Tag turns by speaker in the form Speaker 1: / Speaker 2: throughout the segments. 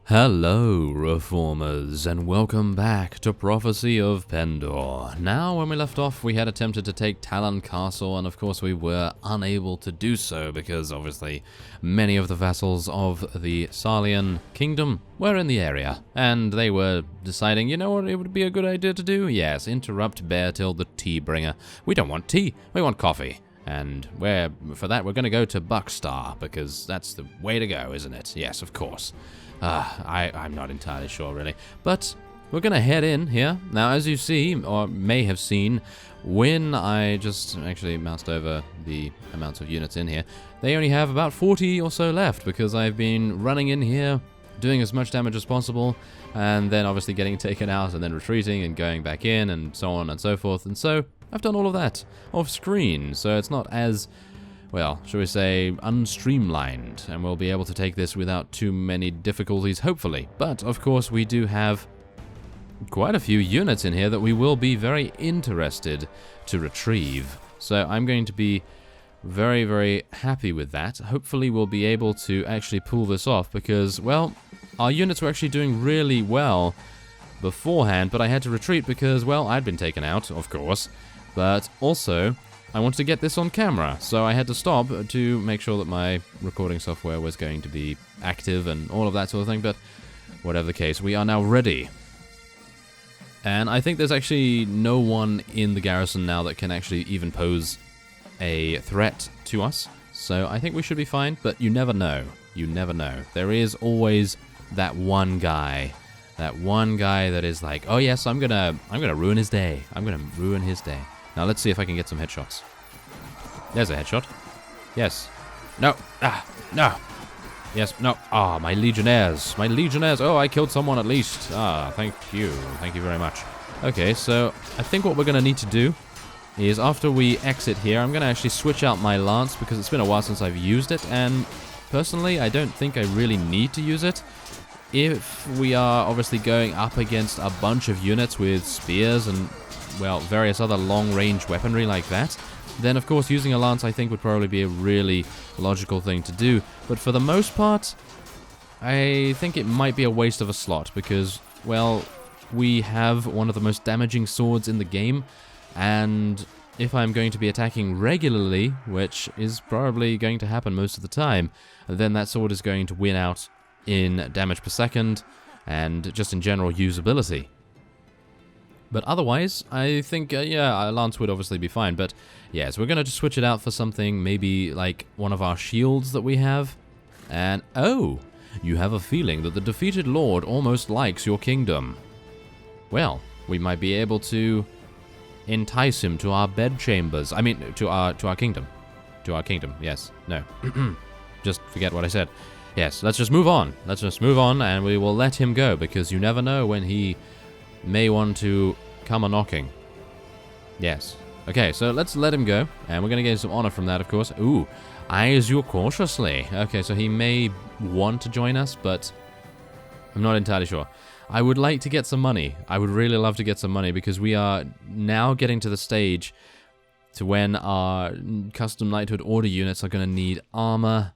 Speaker 1: Hello, Reformers, and welcome back to Prophecy of Pendor. Now, when we left off, we had attempted to take Talon Castle, and of course we were unable to do so because, obviously, many of the vassals of the Sarlian Kingdom were in the area, and they were deciding, you know what it would be a good idea to do? Yes, interrupt Beartil the tea bringer. We don't want tea, we want coffee. And for that, we're going to go to Buckstar, because that's the way to go, isn't it? Yes, of course. I'm not entirely sure, really. But we're going to head in here. Now, as you see, or may have seen, when I just actually moused over the amounts of units in here, they only have about 40 or so left, because I've been running in here, doing as much damage as possible, and then obviously getting taken out, and then retreating, and going back in, and so on and so forth. And so, I've done all of that off screen, so it's not as, well, shall we say, unstreamlined, and we'll be able to take this without too many difficulties, hopefully. But, of course, we do have quite a few units in here that we will be very interested to retrieve. So I'm going to be very, very happy with that. Hopefully we'll be able to actually pull this off, because, well, our units were actually doing really well beforehand, but I had to retreat because, well, I'd been taken out, of course. But also, I wanted to get this on camera, so I had to stop to make sure that my recording software was going to be active and all of that sort of thing, but whatever the case, we are now ready. And I think there's actually no one in the garrison now that can actually even pose a threat to us, so I think we should be fine, but you never know. You never know. There is always that one guy that is like, oh yes, I'm gonna ruin his day. I'm gonna ruin his day. Now let's see if I can get some headshots. There's a headshot. Yes. No. No. Yes. No. My legionnaires. My legionnaires. Oh, I killed someone at least. Thank you. Thank you very much. Okay, so I think what we're going to need to do is after we exit here, I'm going to actually switch out my lance because it's been a while since I've used it, and personally, I don't think I really need to use it. If we are obviously going up against a bunch of units with spears and, well, various other long-range weaponry like that, then of course using a lance I think would probably be a really logical thing to do. But for the most part, I think it might be a waste of a slot because, well, we have one of the most damaging swords in the game, and if I'm going to be attacking regularly, which is probably going to happen most of the time, then that sword is going to win out in damage per second and just in general usability. But otherwise, I think, a lance would obviously be fine. But, yes, we're going to just switch it out for something maybe like one of our shields that we have. And, oh, you have a feeling that the defeated lord almost likes your kingdom. Well, we might be able to entice him to our bedchambers. I mean, to our kingdom. To our kingdom, yes. No. Just forget what I said. Yes, let's just move on. Let's just move on, and we will let him go, because you never know when he may want to come a-knocking. Yes. Okay, so let's let him go, and we're going to gain some honor from that, of course. Ooh, eyes you cautiously. Okay, so he may want to join us, but I'm not entirely sure. I would like to get some money. I would really love to get some money, because we are now getting to the stage to when our custom knighthood order units are going to need armor,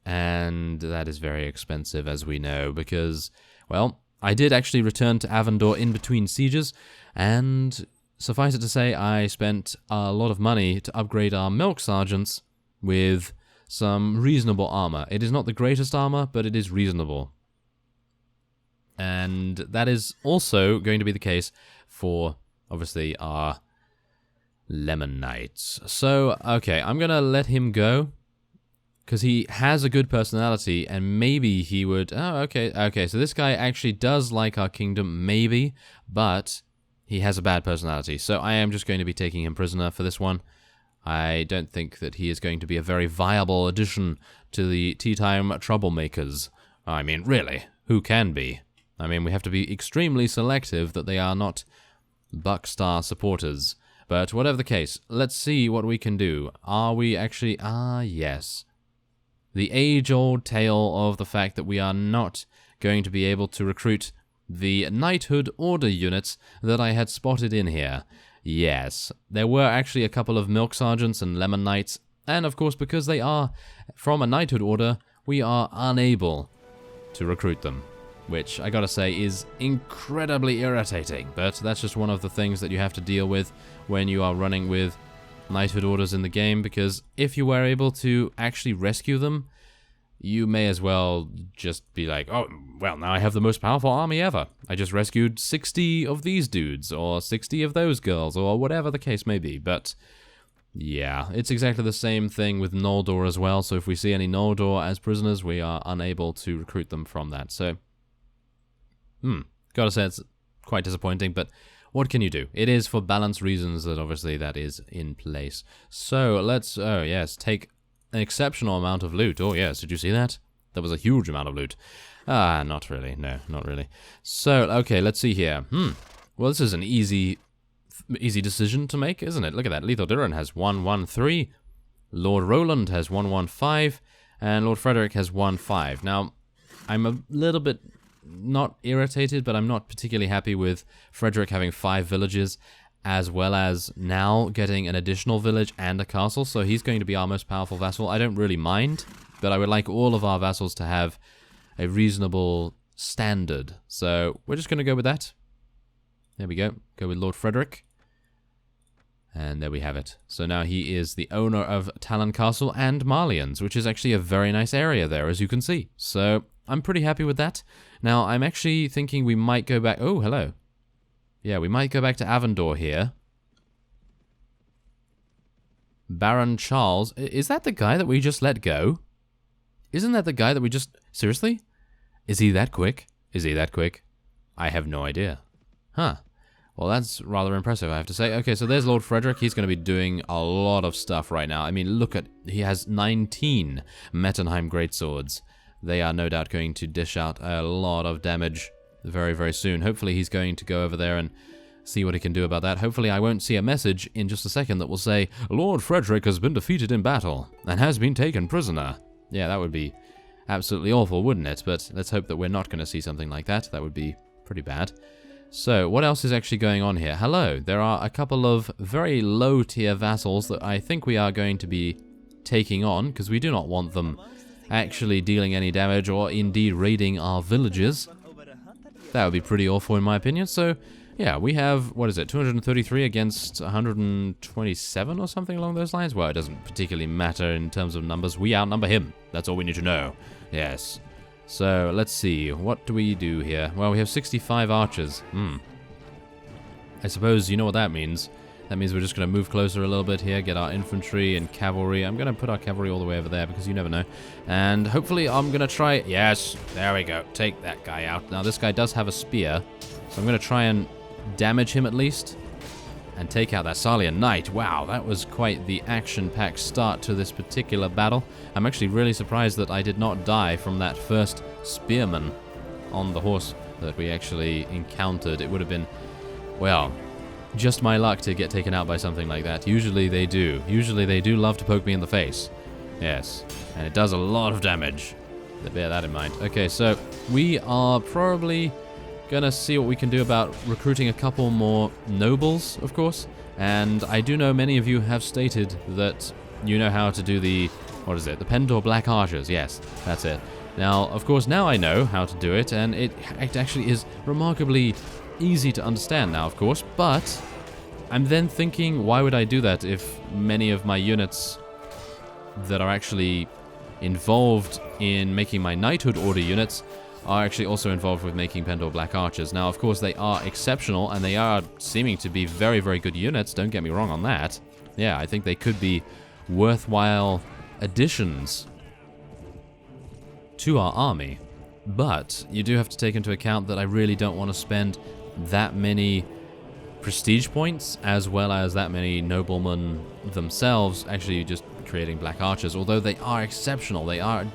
Speaker 1: and that is very expensive, as we know, because, well, I did actually return to Avendor in between sieges, and suffice it to say, I spent a lot of money to upgrade our milk sergeants with some reasonable armor. It is not the greatest armor, but it is reasonable. And that is also going to be the case for, obviously, our Lemon Knights. So, okay, I'm going to let him go, because he has a good personality, and maybe he would... Oh, okay, so this guy actually does like our kingdom, maybe, but he has a bad personality, so I am just going to be taking him prisoner for this one. I don't think that he is going to be a very viable addition to the tea time troublemakers. I mean, really, who can be? I mean, we have to be extremely selective that they are not Buckstar supporters. But whatever the case, let's see what we can do. Are we actually... yes. The age-old tale of the fact that we are not going to be able to recruit the knighthood order units that I had spotted in here. Yes, there were actually a couple of milk sergeants and lemon knights, and of course because they are from a knighthood order, we are unable to recruit them. which I gotta say is incredibly irritating, but that's just one of the things that you have to deal with when you are running with knighthood orders in the game, because if you were able to actually rescue them, you may as well just be like, oh, well, now I have the most powerful army ever. I just rescued 60 of these dudes, or 60 of those girls, or whatever the case may be. But, yeah, it's exactly the same thing with Noldor as well. So if we see any Noldor as prisoners, we are unable to recruit them from that. So, gotta say it's quite disappointing, but what can you do? It is for balance reasons that obviously that is in place. So let's, oh yes, take an exceptional amount of loot. Oh yes, did you see that? That was a huge amount of loot. Ah, not really. No, not really. So, okay, let's see here. Well, this is an easy decision to make, isn't it? Look at that. Lethal Durin has 113. Lord Roland has 115. And Lord Frederick has 15. Now, I'm a little bit not irritated, but I'm not particularly happy with Frederick having 5 villages, as well as now getting an additional village and a castle, so he's going to be our most powerful vassal. I don't really mind, but I would like all of our vassals to have a reasonable standard. So we're just going to go with that. There we go. Go with Lord Frederick. And there we have it. So now he is the owner of Talon Castle and Marlians, which is actually a very nice area there, as you can see. So I'm pretty happy with that. Now, I'm actually thinking we might go back... Oh, hello. Yeah, we might go back to Avondor here. Baron Charles. Is that the guy that we just let go? Isn't that the guy that we just... Seriously? Is he that quick? Is he that quick? I have no idea. Huh. Well, that's rather impressive, I have to say. Okay, so there's Lord Frederick. He's going to be doing a lot of stuff right now. I mean, look at... He has 19 Mettenheim Greatswords. They are no doubt going to dish out a lot of damage very, very soon. Hopefully he's going to go over there and see what he can do about that. Hopefully I won't see a message in just a second that will say, Lord Frederick has been defeated in battle and has been taken prisoner. Yeah, that would be absolutely awful, wouldn't it? But let's hope that we're not going to see something like that. That would be pretty bad. So, what else is actually going on here? Hello, there are a couple of very low-tier vassals that I think we are going to be taking on, because we do not want them actually dealing any damage or indeed raiding our villages. That would be pretty awful in my opinion. So, yeah, we have, what is it, 233 against 127 or something along those lines? Well, it doesn't particularly matter in terms of numbers. We outnumber him. That's all we need to know. Yes. So, let's see. What do we do here? Well, we have 65 archers. I suppose you know what that means. That means we're just going to move closer a little bit here, get our infantry and cavalry. I'm going to put our cavalry all the way over there because you never know. And hopefully I'm going to try... Yes, there we go. Take that guy out. Now, this guy does have a spear, so I'm going to try and damage him at least and take out that Salian Knight. Wow, that was quite the action-packed start to this particular battle. I'm actually really surprised that I did not die from that first spearman on the horse that we actually encountered. It would have been, well, just my luck to get taken out by something like that. Usually they do. Usually they do love to poke me in the face. Yes, and it does a lot of damage. Bear that in mind. Okay, so we are probably gonna see what we can do about recruiting a couple more nobles, of course. And I do know many of you have stated that you know how to do the, what is it, the Pendor Black Archers. Yes, that's it. Now, of course, now I know how to do it, and it actually is remarkably easy to understand now, of course, but I'm then thinking, why would I do that if many of my units that are actually involved in making my knighthood order units are actually also involved with making Pendor Black Archers. Now, of course, they are exceptional, and they are seeming to be very, very good units, don't get me wrong on that. Yeah, I think they could be worthwhile additions to our army. But you do have to take into account that I really don't want to spend that many prestige points, as well as that many noblemen themselves actually just creating Black Archers. Although they are exceptional, they are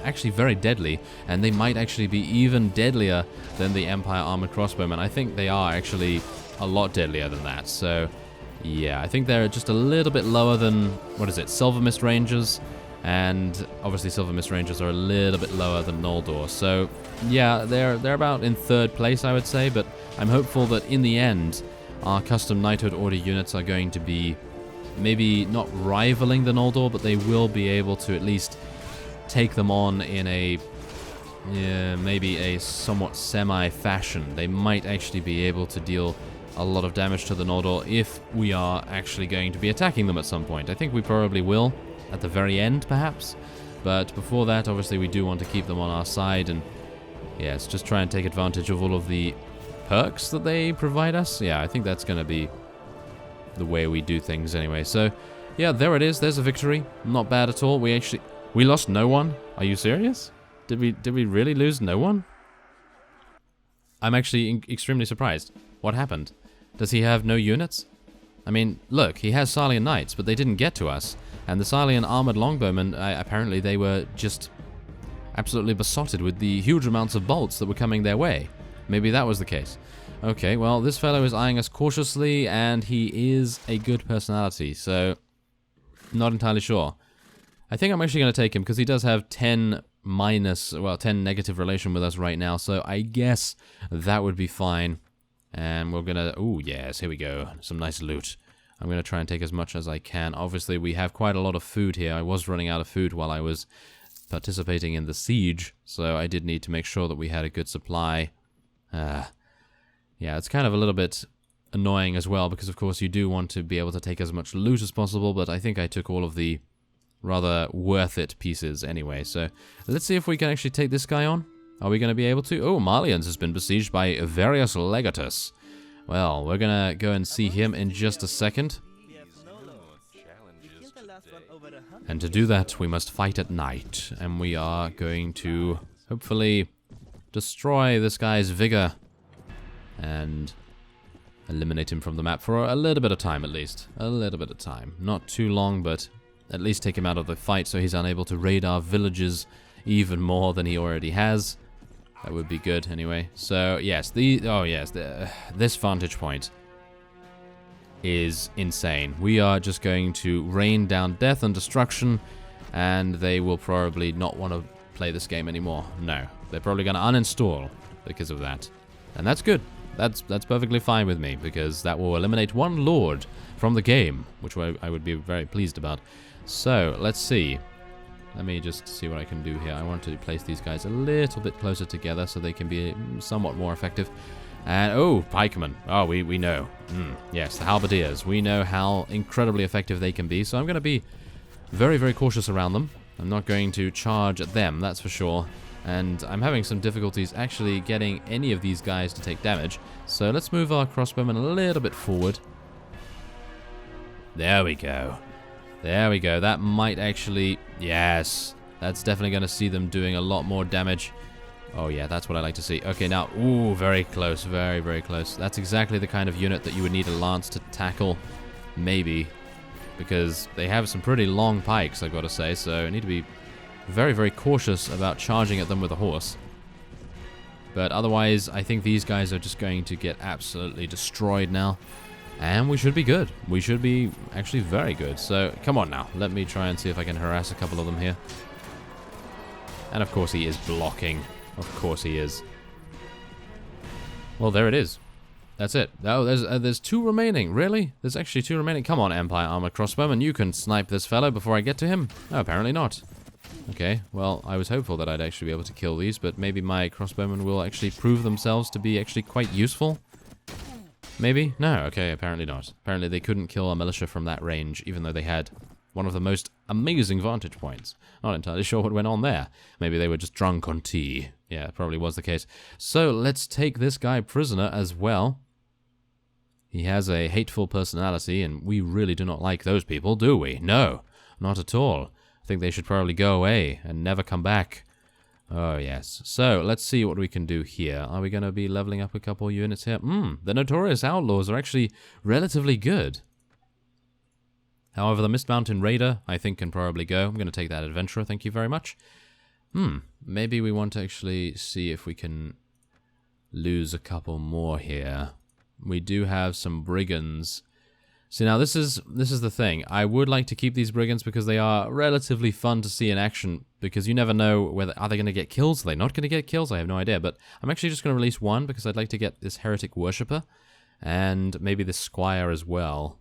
Speaker 1: actually very deadly, and they might actually be even deadlier than the Empire Armored Crossbowmen. I think they are actually a lot deadlier than that. So, yeah, I think they're just a little bit lower than, what is it, Silver Mist Rangers, and obviously Silver Mist Rangers are a little bit lower than Noldor. So, yeah, they're about in third place, I would say, but I'm hopeful that in the end, our custom Knighthood Order units are going to be maybe not rivaling the Noldor, but they will be able to at least take them on in a maybe a somewhat semi-fashion, they might actually be able to deal a lot of damage to the Noldor if we are actually going to be attacking them at some point. I think we probably will, at the very end, perhaps. But before that, obviously, we do want to keep them on our side and, yes, just try and take advantage of all of the perks that they provide us. Yeah, I think that's going to be the way we do things anyway. So, yeah, there it is. There's a victory. Not bad at all. We lost no one. Are you serious? Did we really lose no one? I'm actually extremely surprised. What happened? Does he have no units? I mean, look, he has Sarlian Knights, but they didn't get to us. And the Sarlian Armored Longbowmen, apparently they were just absolutely besotted with the huge amounts of bolts that were coming their way. Maybe that was the case. Okay, well, this fellow is eyeing us cautiously, and he is a good personality, so not entirely sure. I think I'm actually going to take him, because he does have 10 negative relation with us right now, so I guess that would be fine. And we're gonna... Ooh, yes, here we go. Some nice loot. I'm gonna try and take as much as I can. Obviously, we have quite a lot of food here. I was running out of food while I was participating in the siege, so I did need to make sure that we had a good supply. Yeah, it's kind of a little bit annoying as well, because of course you do want to be able to take as much loot as possible, but I think I took all of the rather worth it pieces anyway. So let's see if we can actually take this guy on. Are we going to be able to? Oh, Marlians has been besieged by various legatus. Well, we're going to go and see him in just a second. And to do that, we must fight at night. And we are going to hopefully destroy this guy's vigor and eliminate him from the map for a little bit of time, at least. A little bit of time. Not too long, but at least take him out of the fight so he's unable to raid our villages even more than he already has. That would be good, anyway. So, yes, this vantage point is insane. We are just going to rain down death and destruction, and they will probably not want to play this game anymore. No, they're probably going to uninstall because of that. And that's good. That's perfectly fine with me, because that will eliminate one lord from the game, which I would be very pleased about. So, let's see. Let me just see what I can do here. I want to place these guys a little bit closer together so they can be somewhat more effective. And, oh, pikemen. Oh, we know. Yes, the halberdiers. We know how incredibly effective they can be, so I'm going to be very, very cautious around them. I'm not going to charge at them, that's for sure. And I'm having some difficulties actually getting any of these guys to take damage. So let's move our crossbowmen a little bit forward. There we go. There we go. That might actually... Yes. That's definitely going to see them doing a lot more damage. Oh, yeah. That's what I like to see. Okay, now... Ooh, very close. Very, very close. That's exactly the kind of unit that you would need a lance to tackle. Maybe. Because they have some pretty long pikes, I've got to say. So I need to be very, very cautious about charging at them with a horse. But otherwise, I think these guys are just going to get absolutely destroyed now. And we should be good. We should be actually very good. So, come on now. Let me try and see if I can harass a couple of them here. And of course he is blocking. Of course he is. Well, there it is. That's it. Oh, there's 2 remaining. Really? There's actually 2 remaining. Come on, Empire Armor Crossbowman. You can snipe this fellow before I get to him. Oh, apparently not. Okay, well, I was hopeful that I'd actually be able to kill these, but maybe my crossbowmen will actually prove themselves to be actually quite useful. Maybe? No, okay, apparently not. Apparently they couldn't kill a militia from that range, even though they had one of the most amazing vantage points. Not entirely sure what went on there. Maybe they were just drunk on tea. Yeah, probably was the case. So, let's take this guy prisoner as well. He has a hateful personality, and we really do not like those people, do we? No, not at all. I think they should probably go away and never come back. Oh, yes. So, let's see what we can do here. Are we going to be leveling up a couple units here? The Notorious Outlaws are actually relatively good. However, the Mist Mountain Raider, I think, can probably go. I'm going to take that Adventurer, thank you very much. Maybe we want to actually see if we can lose a couple more here. We do have some Brigands. See, now this is the thing. I would like to keep these Brigands because they are relatively fun to see in action, because you never know whether are they going to get kills, are they not going to get kills, I have no idea, but I'm actually just going to release one because I'd like to get this Heretic Worshipper and maybe this Squire as well.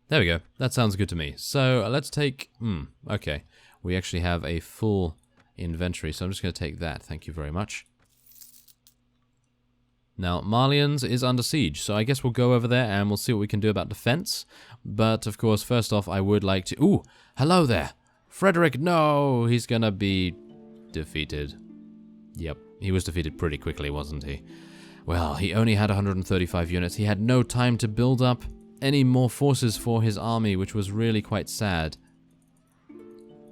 Speaker 1: There we go. That sounds good to me. So let's take... okay. We actually have a full inventory, so I'm just going to take that. Thank you very much. Now, Marlians is under siege, so I guess we'll go over there and we'll see what we can do about defense. But, of course, first off, I would like to... Ooh, hello there! Frederick, no! He's gonna be defeated. Yep, he was defeated pretty quickly, wasn't he? Well, he only had 135 units. He had no time to build up any more forces for his army, which was really quite sad.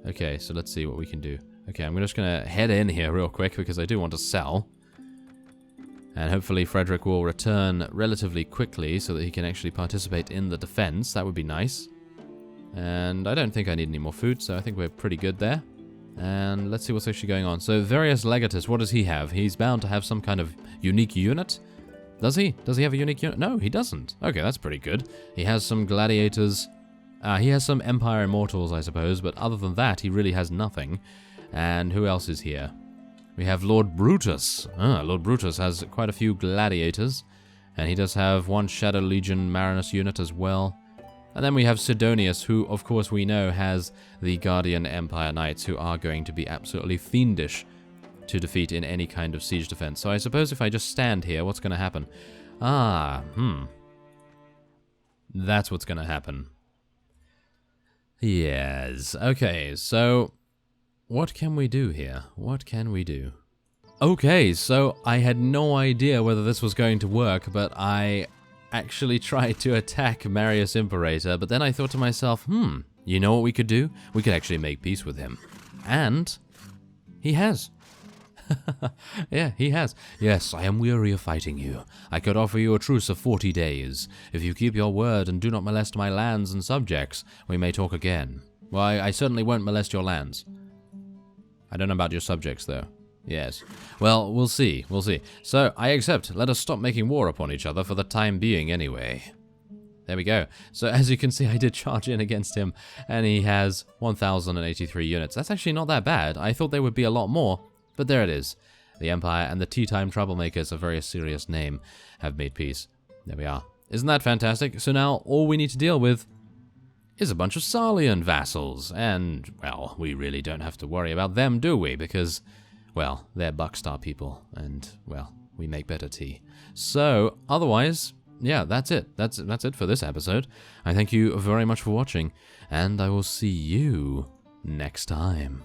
Speaker 1: Okay, so let's see what we can do. Okay, I'm just gonna head in here real quick because I do want to sell. And hopefully Frederick will return relatively quickly so that he can actually participate in the defense. That would be nice. And I don't think I need any more food, so I think we're pretty good there. And let's see what's actually going on. So, Various Legatus, what does he have? He's bound to have some kind of unique unit. Does he? Does he have a unique unit? No, he doesn't. Okay, that's pretty good. He has some gladiators. He has some Empire Immortals, I suppose, but other than that, he really has nothing. And who else is here? We have Lord Brutus. Lord Brutus has quite a few gladiators, and he does have one Shadow Legion Marinus unit as well. And then we have Sidonius, who, of course, we know has the Guardian Empire Knights, who are going to be absolutely fiendish to defeat in any kind of siege defense. So I suppose if I just stand here, what's going to happen? That's what's going to happen. Yes. Okay, so... what can we do here? What can we do? Okay, so I had no idea whether this was going to work, but I actually tried to attack Marius Imperator, but then I thought to myself, you know what we could do? We could actually make peace with him. And he has. Yeah, he has. Yes, I am weary of fighting you. I could offer you a truce of 40 days. If you keep your word and do not molest my lands and subjects, we may talk again. Well, I certainly won't molest your lands. I don't know about your subjects, though. Yes. Well, we'll see. We'll see. So, I accept. Let us stop making war upon each other for the time being, anyway. There we go. So, as you can see, I did charge in against him, and he has 1,083 units. That's actually not that bad. I thought there would be a lot more, but there it is. The Empire and the Tea Time Troublemakers, a very serious name, have made peace. There we are. Isn't that fantastic? So now, all we need to deal with is a bunch of Sarlian vassals, and, well, we really don't have to worry about them, do we? Because, well, they're Buckstar people, and, well, we make better tea. So, otherwise, yeah, that's it. That's it for this episode. I thank you very much for watching, and I will see you next time.